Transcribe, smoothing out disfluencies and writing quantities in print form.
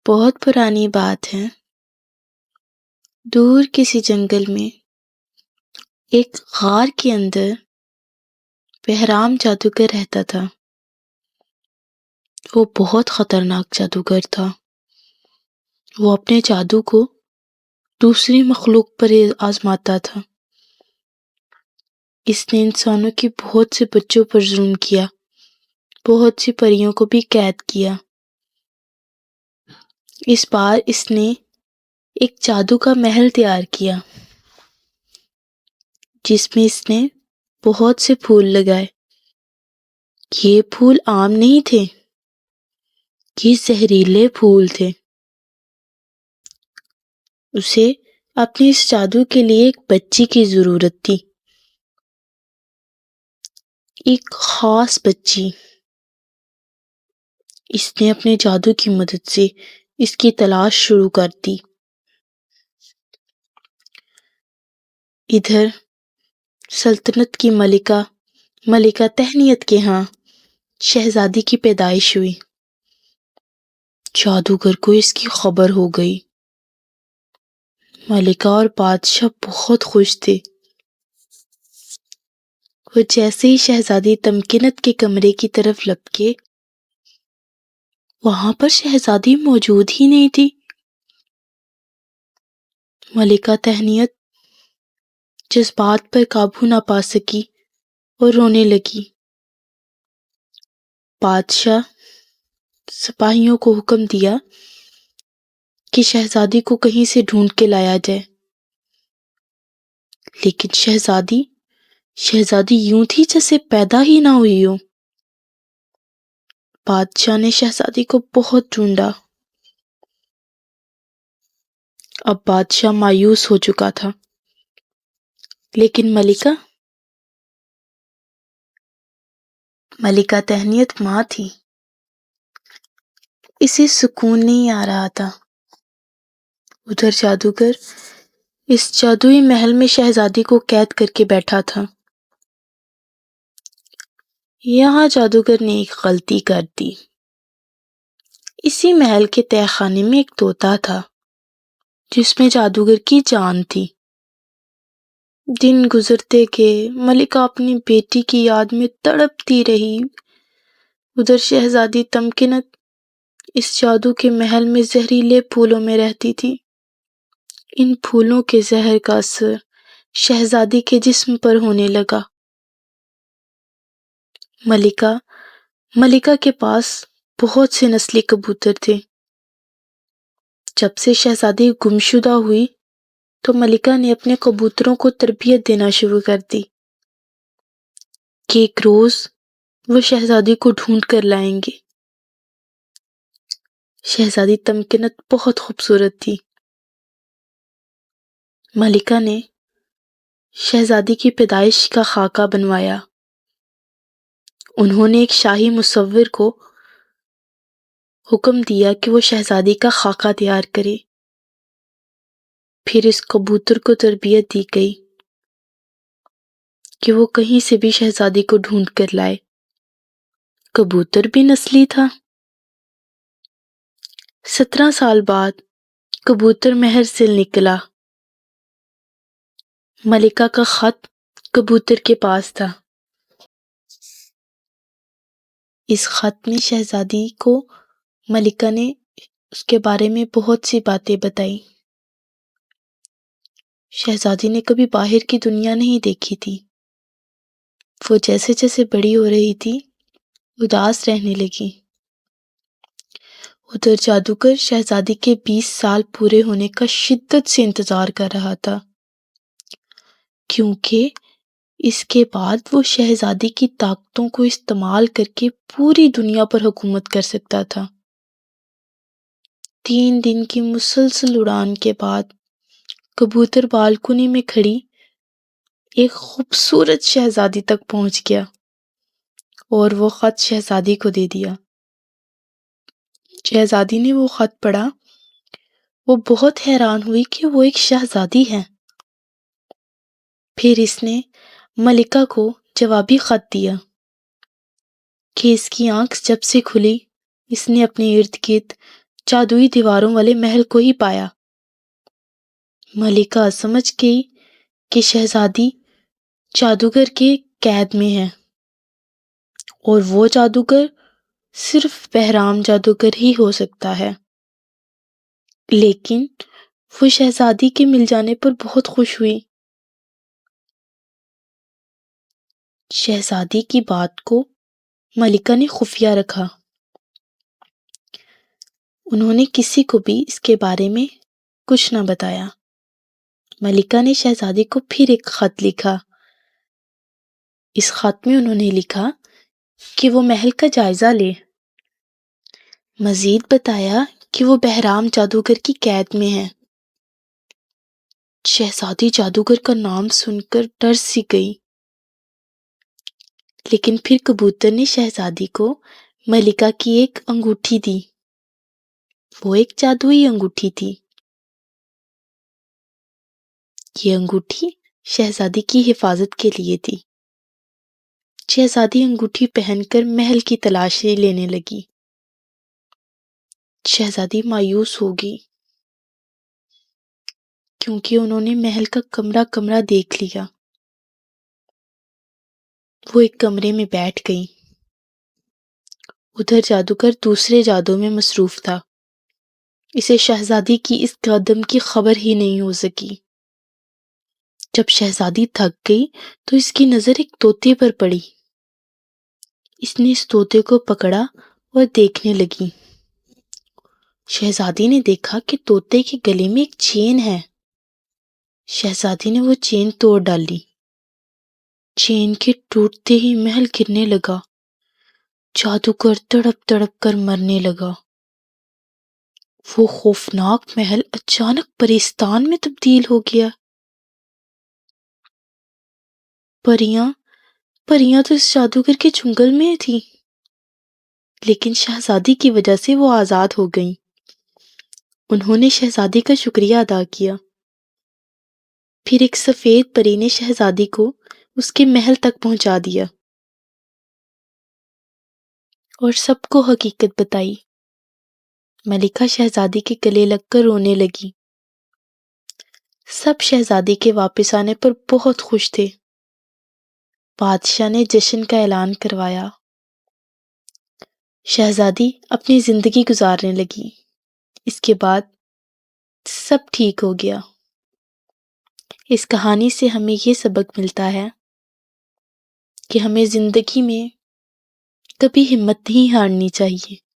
بہت پرانی بات ہے، دور کسی جنگل میں ایک غار کے اندر بہرام جادوگر رہتا تھا۔ وہ بہت خطرناک جادوگر تھا۔ وہ اپنے جادو کو دوسری مخلوق پر آزماتا تھا۔ اس نے انسانوں کے بہت سے بچوں پر ظلم کیا، بہت سی پریوں کو بھی قید کیا۔ اس بار اس نے ایک جادو کا محل تیار کیا جس میں اس نے بہت سے پھول لگائے۔ یہ پھول عام نہیں تھے، یہ زہریلے پھول تھے۔ اسے اپنے اس جادو کے لیے ایک بچی کی ضرورت تھی، ایک خاص بچی۔ اس نے اپنے جادو کی مدد سے اس کی تلاش شروع کر دی۔ ادھر سلطنت کی ملکہ تہنیت کے ہاں شہزادی کی پیدائش ہوئی۔ جادوگر کو اس کی خبر ہو گئی۔ ملکہ اور بادشاہ بہت خوش تھے۔ وہ جیسے ہی شہزادی تمکنت کے کمرے کی طرف لپکے، وہاں پر شہزادی موجود ہی نہیں تھی۔ ملکہ تہنیت جذبات پر قابو نہ پا سکی اور رونے لگی۔ بادشاہ سپاہیوں کو حکم دیا کہ شہزادی کو کہیں سے ڈھونڈ کے لایا جائے، لیکن شہزادی یوں تھی جیسے پیدا ہی نہ ہوئی ہو۔ بادشاہ نے شہزادی کو بہت ڈھونڈا۔ اب بادشاہ مایوس ہو چکا تھا، لیکن ملکہ تہنیت ماں تھی، اسے سکون نہیں آ رہا تھا۔ ادھر جادوگر اس جادوئی محل میں شہزادی کو قید کر کے بیٹھا تھا۔ یہاں جادوگر نے ایک غلطی کر دی۔ اسی محل کے تہہ خانے میں ایک طوطا تھا جس میں جادوگر کی جان تھی۔ دن گزرتے گئے، ملکہ اپنی بیٹی کی یاد میں تڑپتی رہی۔ ادھر شہزادی تمکنت اس جادو کے محل میں زہریلے پھولوں میں رہتی تھی۔ ان پھولوں کے زہر کا اثر شہزادی کے جسم پر ہونے لگا۔ ملکہ کے پاس بہت سے نسلی کبوتر تھے۔ جب سے شہزادی گمشدہ ہوئی تو ملکہ نے اپنے کبوتروں کو تربیت دینا شروع کر دی کہ ایک روز وہ شہزادی کو ڈھونڈ کر لائیں گے۔ شہزادی تمکنت بہت خوبصورت تھی۔ ملکہ نے شہزادی کی پیدائش کا خاکہ بنوایا۔ انہوں نے ایک شاہی مصور کو حکم دیا کہ وہ شہزادی کا خاکہ تیار کرے۔ پھر اس کبوتر کو تربیت دی گئی کہ وہ کہیں سے بھی شہزادی کو ڈھونڈ کر لائے۔ کبوتر بھی نسلی تھا۔ 17 سال بعد کبوتر مہر سے نکلا۔ ملکہ کا خط کبوتر کے پاس تھا۔ اس خط میں شہزادی کو ملکہ نے اس کے بارے میں بہت سی باتیں بتائیں۔ شہزادی نے کبھی باہر کی دنیا نہیں دیکھی تھی۔ وہ جیسے جیسے بڑی ہو رہی تھی، اداس رہنے لگی۔ ادھر جادوگر شہزادی کے 20 سال پورے ہونے کا شدت سے انتظار کر رہا تھا، کیونکہ اس کے بعد وہ شہزادی کی طاقتوں کو استعمال کر کے پوری دنیا پر حکومت کر سکتا تھا۔ 3 دن کی مسلسل اڑان کے بعد کبوتر بالکنی میں کھڑی ایک خوبصورت شہزادی تک پہنچ گیا اور وہ خط شہزادی کو دے دیا۔ شہزادی نے وہ خط پڑھا۔ وہ بہت حیران ہوئی کہ وہ ایک شہزادی ہے۔ پھر اس نے ملکہ کو جوابی خط دیا کہ اس کی آنکھ جب سے کھلی، اس نے اپنے ارد گرد جادوئی دیواروں والے محل کو ہی پایا۔ ملکہ سمجھ گئی کہ شہزادی جادوگر کے قید میں ہے، اور وہ جادوگر صرف بہرام جادوگر ہی ہو سکتا ہے۔ لیکن وہ شہزادی کے مل جانے پر بہت خوش ہوئی۔ شہزادی کی بات کو ملکہ نے خفیہ رکھا۔ انہوں نے کسی کو بھی اس کے بارے میں کچھ نہ بتایا۔ ملکہ نے شہزادی کو پھر ایک خط لکھا۔ اس خط میں انہوں نے لکھا کہ وہ محل کا جائزہ لے۔ مزید بتایا کہ وہ بہرام جادوگر کی قید میں ہے۔ شہزادی جادوگر کا نام سن کر ڈر سی گئی، لیکن پھر کبوتر نے شہزادی کو ملکہ کی ایک انگوٹھی دی۔ وہ ایک جادوئی انگوٹھی تھی۔ یہ انگوٹھی شہزادی کی حفاظت کے لیے تھی۔ شہزادی انگوٹھی پہن کر محل کی تلاشی لینے لگی۔ شہزادی مایوس ہو گئی کیونکہ انہوں نے محل کا کمرہ کمرہ دیکھ لیا۔ وہ ایک کمرے میں بیٹھ گئی۔ ادھر جادوگر دوسرے جادو میں مصروف تھا۔ اسے شہزادی کی اس قدم کی خبر ہی نہیں ہو سکی۔ جب شہزادی تھک گئی تو اس کی نظر ایک طوطے پر پڑی۔ اس نے اس طوطے کو پکڑا اور دیکھنے لگی۔ شہزادی نے دیکھا کہ طوطے کے گلے میں ایک چین ہے۔ شہزادی نے وہ چین توڑ ڈالی۔ چین کے ٹوٹتے ہی محل گرنے لگا۔ جادوگر تڑپ تڑپ کر مرنے لگا۔ وہ خوفناک محل اچانک پریستان میں تبدیل ہو گیا۔ پریاں تو اس جادوگر کے چنگل میں تھی، لیکن شہزادی کی وجہ سے وہ آزاد ہو گئیں۔ انہوں نے شہزادی کا شکریہ ادا کیا۔ پھر ایک سفید پری نے شہزادی کو اس کے محل تک پہنچا دیا اور سب کو حقیقت بتائی۔ ملکہ شہزادی کے گلے لگ کر رونے لگی۔ سب شہزادی کے واپس آنے پر بہت خوش تھے۔ بادشاہ نے جشن کا اعلان کروایا۔ شہزادی اپنی زندگی گزارنے لگی۔ اس کے بعد سب ٹھیک ہو گیا۔ اس کہانی سے ہمیں یہ سبق ملتا ہے کہ ہمیں زندگی میں کبھی ہمت نہیں ہارنی چاہیے۔